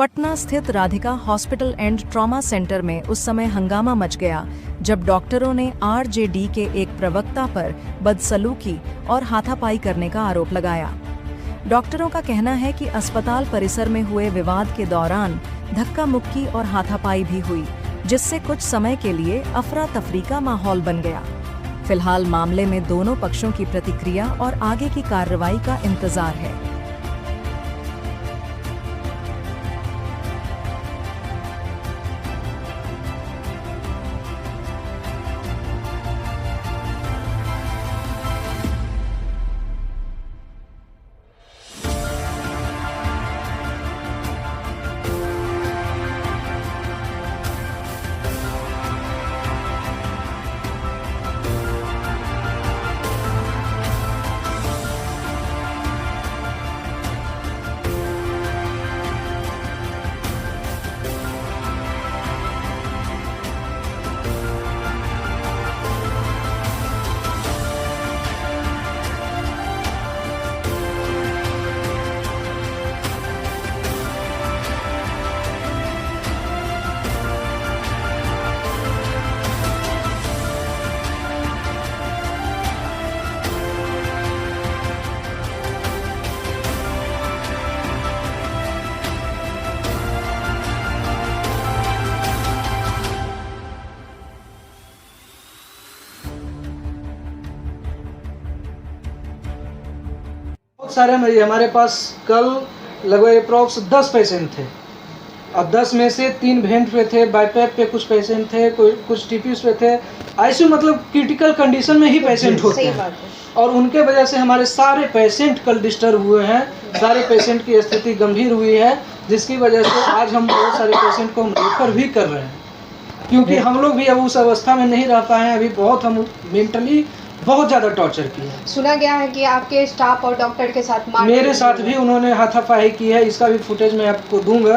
पटना स्थित Radhika hospital and trauma centre में उस समय हंगामा मच गया जब डॉक्टरों ने आरजेडी के एक प्रवक्ता पर बदसलूकी और हाथापाई करने का आरोप लगाया। डॉक्टरों का कहना है कि अस्पताल परिसर में हुए विवाद के दौरान धक्का मुक्की और हाथापाई भी हुई, जिससे कुछ समय के लिए अफरा तफरी का माहौल बन गया। फिलहाल मामले में दोनों पक्षों की प्रतिक्रिया और आगे की कार्रवाई का इंतजार है। बहुत सारे मरीज हमारे पास कल लगभग अप्रॉक्स 10 पेशेंट थे। अब 10 में से 3 वेंट पे थे, बाईपैप पे कुछ पेशेंट थे, कुछ टीपीएस पे थे। आईसीयू मतलब क्रिटिकल कंडीशन में ही पेशेंट होते हैं और उनके वजह से हमारे सारे पेशेंट कल डिस्टर्ब हुए हैं। सारे पेशेंट की स्थिति गंभीर हुई है, जिसकी वजह से आज हम बहुत सारे पेशेंट को हम रेफर भी कर रहे हैं, क्योंकि हम लोग भी अब उस अवस्था में नहीं रह पाए हैं। अभी बहुत हम मेंटली बहुत ज़्यादा टॉर्चर किया है। सुना गया है कि आपके स्टाफ और डॉक्टर के साथ मेरे साथ भी उन्होंने हाथापाई की है। इसका भी फुटेज मैं आपको दूंगा,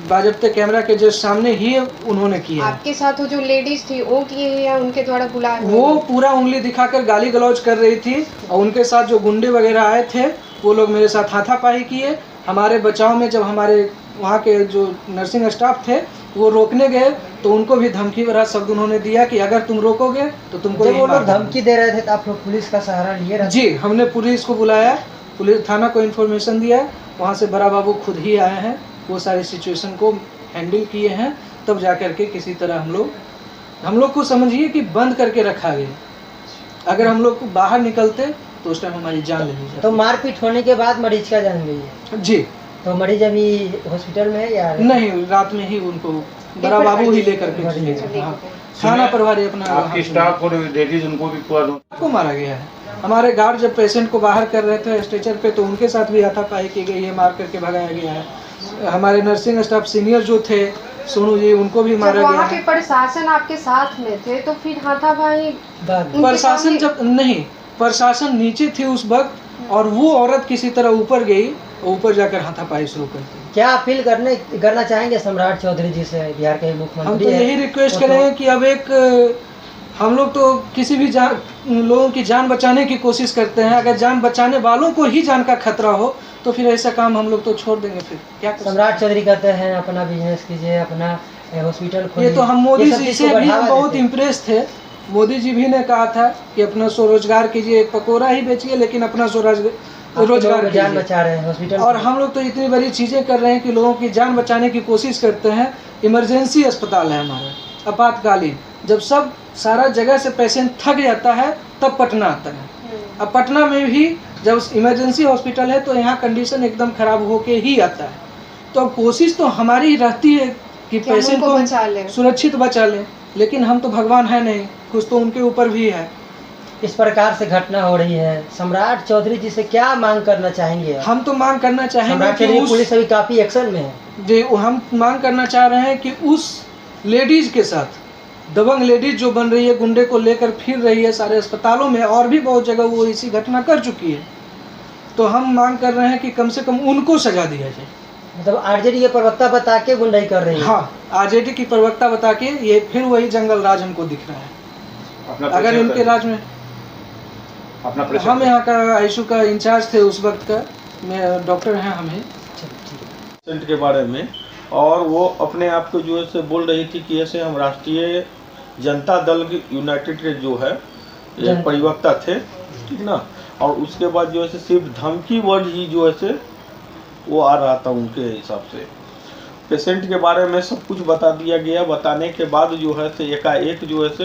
बाजबते कैमरा के जस्ट सामने ही उन्होंने किया। आपके साथ वो जो लेडीज थी वो किए या उनके द्वारा बुलाया? वो पूरा उंगली दिखाकर गाली गलौज कर रही थी और उनके साथ जो गुंडे वगैरह आए थे वो लोग मेरे साथ हाथापाई किए। हमारे बचाव में जब हमारे वहाँ के जो नर्सिंग स्टाफ थे वो रोकने गए तो उनको भी धमकी भरा शब्द उन्होंने दिया कि अगर तुम रोकोगे तो तुमको जब वो लोग धमकी दे रहे थे तो आप लोग पुलिस का सहारा लिए रहे? जी, हमने पुलिस को बुलाया, पुलिस थाना को इन्फॉर्मेशन दिया, वहाँ से बड़ा बाबू खुद ही आए हैं, वो सारी सिचुएशन को हैंडल किए हैं, तब जा कर के किसी तरह हम लोग को समझिए कि बंद करके रखा गया। अगर हम लोग बाहर निकलते तो उस टाइम हमारी जान ले जाती। तो मारपीट होने के बाद मरीज का जान गई है? जी। तो मरीज अभी हॉस्पिटल में है या नहीं? रात में ही उनको बड़ा बाबू ही लेकर के थाना प्रभारी अपना आपकी स्टाफ और लेडीज उनको भी को मारा गया है। हमारे गार्ड जब पेशेंट को बाहर कर रहे थे स्ट्रेचर पे तो उनके साथ भी हाथापाई की गई है, मार करके भगाया गया है। हमारे नर्सिंग स्टाफ सीनियर जो थे सोनू जी, उनको भी मारा गया है। वहाँ के प्रशासन आपके साथ में थे तो फिर हाथापाई? प्रशासन जब नहीं, प्रशासन नीचे थी उस वक्त और वो औरत किसी तरह ऊपर गई, ऊपर जाकर हाथापाई शुरू कर दी। क्या अपील करना चाहेंगे सम्राट चौधरी जी से, बिहार के मुख्यमंत्री? हम तो यही रिक्वेस्ट करेंगे कि अब हम लोग तो किसी भी लोगों की जान बचाने की कोशिश करते हैं। अगर जान बचाने वालों को ही जान का खतरा हो तो फिर ऐसा काम हम लोग तो छोड़ देंगे। फिर क्या सम्राट चौधरी कहते हैं अपना बिजनेस कीजिए, अपना हॉस्पिटल खोलिए। ये तो हम मोदी जी से भी बहुत इम्प्रेस थे। मोदी जी भी ने कहा था कि अपना स्वरोजगार कीजिए, एक पकौड़ा ही बेचिए लेकिन अपना रोजगार जान बचा रहे हैं हॉस्पिटल। और हम लोग तो इतनी बड़ी चीज़ें कर रहे हैं कि लोगों की जान बचाने की कोशिश करते हैं। इमरजेंसी अस्पताल है हमारा, आपातकालीन। जब सब सारा जगह से पेशेंट थक जाता है तब पटना आता है। अब पटना में भी जब इमरजेंसी हॉस्पिटल है तो यहाँ कंडीशन एकदम खराब होके ही आता है। तो अब कोशिश तो हमारी रहती है कि पेशेंट को सुरक्षित बचा लें, लेकिन हम तो भगवान है नहीं, कुछ तो उनके ऊपर भी है। इस प्रकार से घटना हो रही है, सम्राट चौधरी जी से क्या मांग करना चाहेंगे? हम तो मांग करना चाहेंगे कि पुलिस अभी काफी एक्शन में है। जी, हम मांग करना चाह रहे हैं कि उस लेडीज के साथ, दबंग लेडीज जो बन रही है, गुंडे को लेकर फिर रही है सारे अस्पतालों में और भी बहुत जगह वो इसी घटना कर चुकी है, तो हम मांग कर रहे हैं कि कम से कम उनको सजा दिया जाए। मतलब आरजेडी के प्रवक्ता बता के गुंडाई कर रही है? हाँ, आरजेडी की प्रवक्ता बता के ये फिर वही जंगल राज हमको दिख रहा है। अगर इनके राज में हम यहाँ का आईसीयू का इंचार्ज थे उस वक्त का, मैं डॉक्टर हैं हमें। पेशेंट के बारे में और वो अपने आप को जो है से बोल रही थी कि ऐसे हम राष्ट्रीय जनता दल के यूनाइटेड के जो है ये प्रवक्ता थे, ठीक ना। और उसके बाद जो है से सिर्फ धमकी वर्ड ही जो है से वो आ रहा था उनके हिसाब से। पेशेंट के बारे में सब कुछ बता दिया गया। बताने के बाद जो है से एकाएक जो है से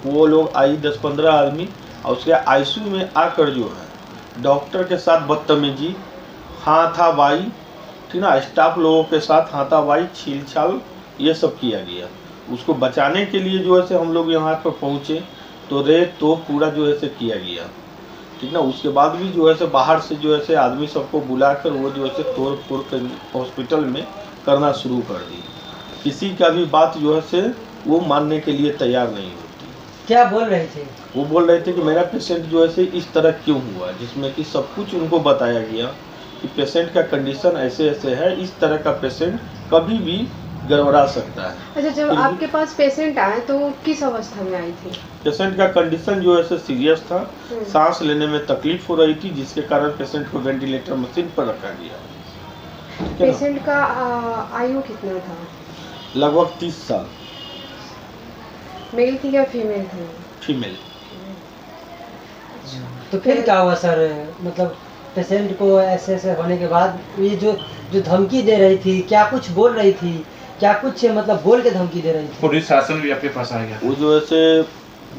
वो लोग आई 10-15 आदमी, और उसके आईसीयू में आकर जो है डॉक्टर के साथ बदतमीजी, हाथापाई, ठीक ना, स्टाफ लोगों के साथ हाथापाई, छीलछाल, ये सब किया गया। उसको बचाने के लिए जो है से हम लोग यहाँ पर पहुँचे तो तो पूरा जो है से किया गया, ठीक ना। उसके बाद भी जो है से बाहर से जो है से आदमी सबको बुलाकर वो जो है से तोड़ फोड़ कर हॉस्पिटल में करना शुरू कर दी। किसी का भी बात जो है से वो मानने के लिए तैयार नहीं होती। क्या बोल रहे थे? वो बोल रहे थे कि मेरा पेशेंट जो है से इस तरह क्यों हुआ, जिसमें कि सब कुछ उनको बताया गया कि पेशेंट का कंडीशन ऐसे ऐसे है, इस तरह का पेशेंट कभी भी गड़बड़ा सकता है। अच्छा, जब आपके पास पेशेंट आए तो वो किस अवस्था में आई थी? पेशेंट का कंडीशन जो है सीरियस था, सांस लेने में तकलीफ हो रही थी, जिसके कारण पेशेंट को वेंटिलेटर मशीन पर रखा गया। पेशेंट का आयु कितना था? लगभग 30 साल। मेल थी या फीमेल थी? फीमेल। तो फिर क्या हुआ सर? मतलब पेशेंट को ऐसे ऐसे होने के बाद ये जो धमकी दे रही थी, क्या कुछ बोल रही थी, क्या कुछ मतलब बोल के धमकी दे रही थी? पुलिस शासन भी आपके पास आ गया। वो जो है से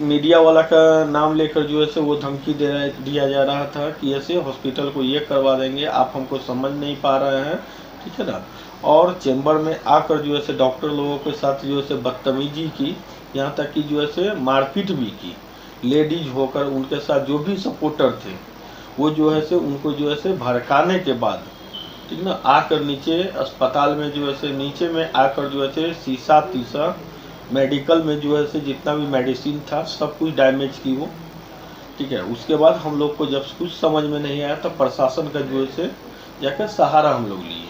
मीडिया वाला का नाम लेकर जो है से वो धमकी दिया जा रहा था कि ऐसे हॉस्पिटल को ये करवा देंगे, आप हमको समझ नहीं पा रहे हैं, ठीक है ना। और चेंबर में आकर जो है से डॉक्टर लोगों के साथ जो है से बदतमीजी की, यहाँ तक कि जो है से मारपीट भी की। लेडीज होकर उनके साथ जो भी सपोर्टर थे वो जो है से उनको जो है से भड़काने के बाद, ठीक ना, आकर नीचे अस्पताल में जो है से नीचे में आकर जो है से शीशा मेडिकल में जो है से जितना भी मेडिसिन था सब कुछ डैमेज की वो, ठीक है। उसके बाद हम लोग को जब कुछ समझ में नहीं आया तो प्रशासन का जो है से जाकर सहारा हम लोग लिए।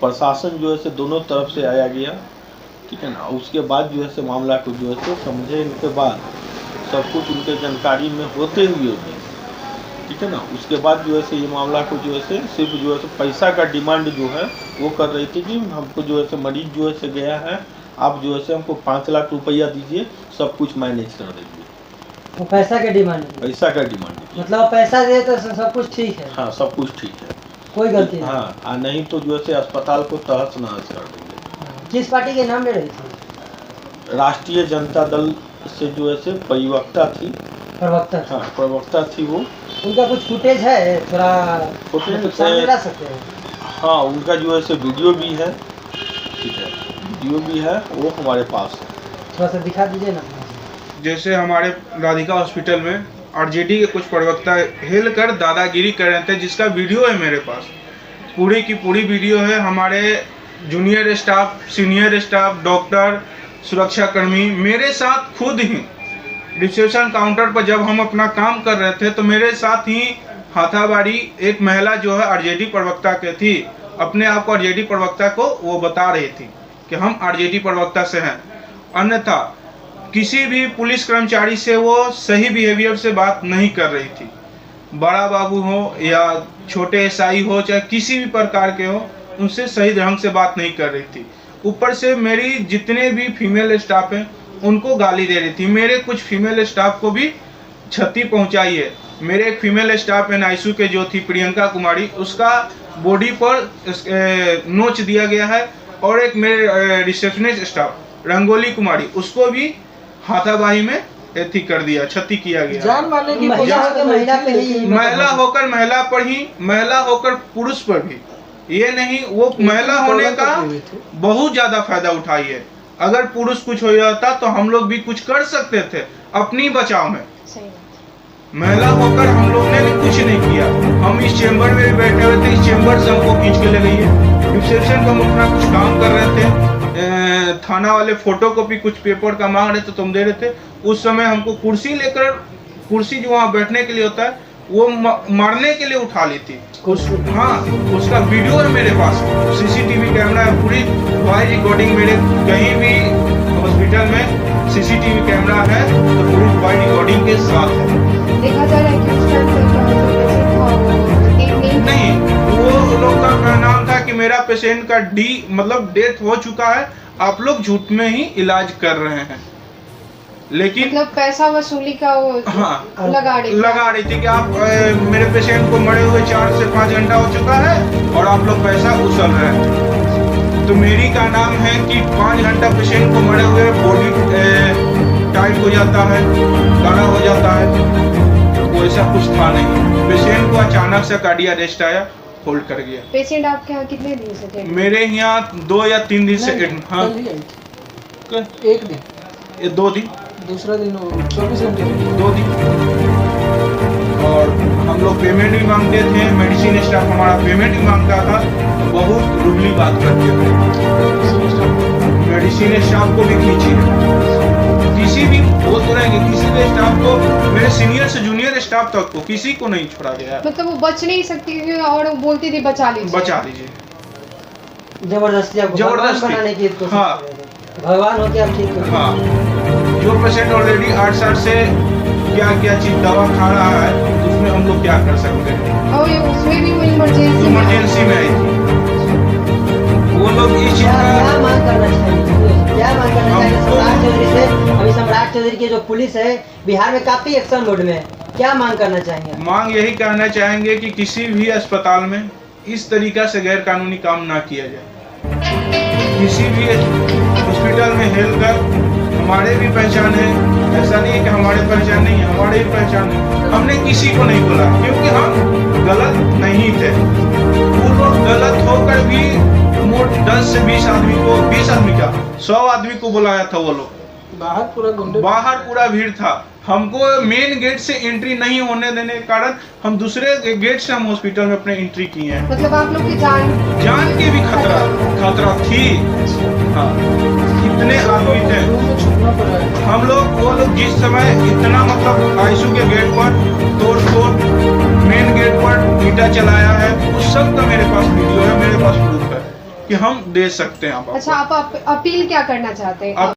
प्रशासन जो है से दोनों तरफ से आया गया, ठीक है ना। उसके बाद जो है से मामला को जो है से समझे, इनके बाद सब कुछ उनके जानकारी में होते हुए भी, ठीक है ना। उसके बाद जो है से ये मामला को जो है से सिर्फ जो है से पैसा का डिमांड जो है वो कर रही थी कि हमको जो है से मरीज जो है से गया है, आप जो है से हमको 5 लाख रुपया दीजिए, सब कुछ मैनेज कर देंगे। वो पैसा का डिमांड? पैसा का डिमांड, मतलब पैसा दे तो सब कुछ ठीक है? हाँ, सब कुछ ठीक है, कोई गलती नहीं। हाँ, नहीं तो जो है से अस्पताल को तहस नहस कर देंगे। किस पार्टी के नाम ले रही थी? राष्ट्रीय जनता दल से जो है से प्रवक्ता थी। प्रवक्ता? हाँ, प्रवक्ता थी वो। उनका कुछ फुटेज है? थोड़ा फुटेज सामने ला सकते हैं? हाँ, उनका जो है से वीडियो भी है, ठीक है, वीडियो भी है, वो हमारे पास है। थोड़ा सा दिखा दीजिए ना। जैसे हमारे राधिका हॉस्पिटल में आरजेडी के कुछ प्रवक्ता हिल कर दादागिरी कर रहे थे, जिसका वीडियो है मेरे पास, पूरी की पूरी वीडियो है। हमारे junior staff, senior staff, doctor, सुरक्षाकर्मी मेरे साथ खुद ही रिसेप्शन काउंटर पर जब हम अपना काम कर रहे थे तो मेरे साथ ही हाथाबारी एक महिला जो है आरजेडी प्रवक्ता के थी, अपने आप को आरजेडी प्रवक्ता को वो बता रही थी कि हम आरजेडी प्रवक्ता से हैं। अन्यथा किसी भी पुलिस कर्मचारी से वो सही बिहेवियर से बात नहीं कर रही थी। बड़ा बाबू हो या छोटे एसआई हो, चाहे किसी भी प्रकार के हो, उनसे सही ढंग से बात नहीं कर रही थी। ऊपर से मेरी जितने भी फीमेल स्टाफ हैं उनको गाली दे रही थी। मेरे कुछ फीमेल स्टाफ को भी क्षति पहुंचाई है। मेरे एक फीमेल स्टाफ एनआईसीयू के जो थी प्रियंका कुमारी, उसका बॉडी पर नोच दिया गया है। और एक मेरे रिसेप्शनिस्ट स्टाफ रंगोली कुमारी, उसको भी हाथापाई में एथी कर दिया, क्षति किया गया। जान मारने की महिला पे ही, महिला होकर महिला पर ही, महिला होकर पुरुष पर भी, ये नहीं, वो महिला होने का बहुत ज्यादा फायदा उठाई है। अगर पुरुष कुछ हो जाता तो हम लोग भी कुछ कर सकते थे अपनी बचाव में। महिला होकर हम लोग ने भी कुछ नहीं किया। हम इस चेंबर में भी बैठे हुए थे, इस चेंबर से हमको खींच के ले गई है। रिसेप्शन पर हम अपना कुछ काम कर रहे थे, थाना वाले फोटो कॉपी कुछ पेपर का मांग रहे थे, तुम दे रहे थे। उस समय हमको कुर्सी लेकर, कुर्सी जो वहाँ बैठने के लिए होता है वो मारने के लिए उठा ली थी। हाँ, उसका वीडियो है मेरे पास, सीसीटीवी कैमरा है, पूरी वॉइस रिकॉर्डिंग मेरे कहीं भी हॉस्पिटल में सीसीटीवी कैमरा है तो पूरी वॉइस रिकॉर्डिंग के साथ है। देखा जा रहा है कि उस टाइम पे नहीं, वो लोग का नाम था कि मेरा पेशेंट का मतलब डेथ हो चुका है, आप लोग झूठ में ही इलाज कर रहे हैं। लेकिन मतलब पैसा वसूली का वो हाँ लगा रही थी कि आप मेरे पेशेंट को मरे हुए 4 से 5 घंटा हो चुका है और आप लोग पैसा उछल रहे हैं। तो मेरी का नाम है कि 5 घंटा पेशेंट को मरे हुए बॉडी टाइट हो जाता है, गाढ़ा हो जाता है, वो ऐसा कुछ था नहीं। पेशेंट को अचानक से कार्डियक अरेस्ट आया, होल्ड कर गया। पेशेंट आपके यहाँ कितने दिन से थे? मेरे यहाँ 2 या 3 दिन से हाँ कल ही आई थी। एक दिन, ये 2 दिन, दूसरा दिन 24 घंटे 2 दिन। और हम लोग पेमेंट भी मांगते थे, मेडिसिन स्टाफ हमारा पेमेंट भी मांगता था, बहुत रुगली बात करते थे। मेडिसिन स्टाफ को भी खींची, किसी भी बोल तो रहे कि किसी भी स्टाफ को, मेरे सीनियर से जूनियर स्टाफ तक को किसी को नहीं छोड़ा गया। मतलब वो बच नहीं सकती थी और वो बोलती थी बचा लीजिए। जबरदस्ती आपको भगवान बनाने की कोशिश हाँ। कर रहे थे। भगवान हो के आप ठीक हो। हाँ, जो पेशेंट ऑलरेडी 8-7 से क्या चीज दवा खा रहा है, उसमें हम लोग क्या कर सकते हैं। और ये उसमें भी वो इमरजेंसी में आई थी। वो लोग इस चीज क्या मांग करना चाहिए? क्या मांग करना चाहिए सम्राट चौधरी से? अभी सम्राट चौधरी की जो पुलिस है बिहार में काफी एक्शन मोड में है, क्या मांग करना चाहेंगे? मांग यही करना चाहेंगे कि किसी भी अस्पताल में इस तरीका से गैर कानूनी काम ना किया जाए। किसी भी हॉस्पिटल में हेल्थ कर, हमारे भी पहचान है, ऐसा नहीं है कि हमारे पहचान नहीं है, हमारे भी पहचान है। हमने किसी को नहीं बोला क्योंकि हम गलत नहीं थे। वो लोग गलत होकर भी 10 से 20 आदमी को, 20 आदमी का 100 आदमी को बुलाया था। वो लोग बाहर पूरा भीड़ था। हमको मेन गेट से एंट्री नहीं होने देने के कारण हम दूसरे गेट से हम हॉस्पिटल में अपने एंट्री किए हैं। मतलब आप लोग की जान के भी खतरा थी। हाँ, इतने आदमी थे हम लोग। वो लोग जिस समय इतना मतलब आईसीयू के गेट पर तोड़ मेन गेट पर ईटा चलाया है, उस सब का मेरे पास वीडियो है, मेरे पास प्रूफ है कि हम दे सकते हैं। अच्छा, आप अपील क्या करना चाहते हैं?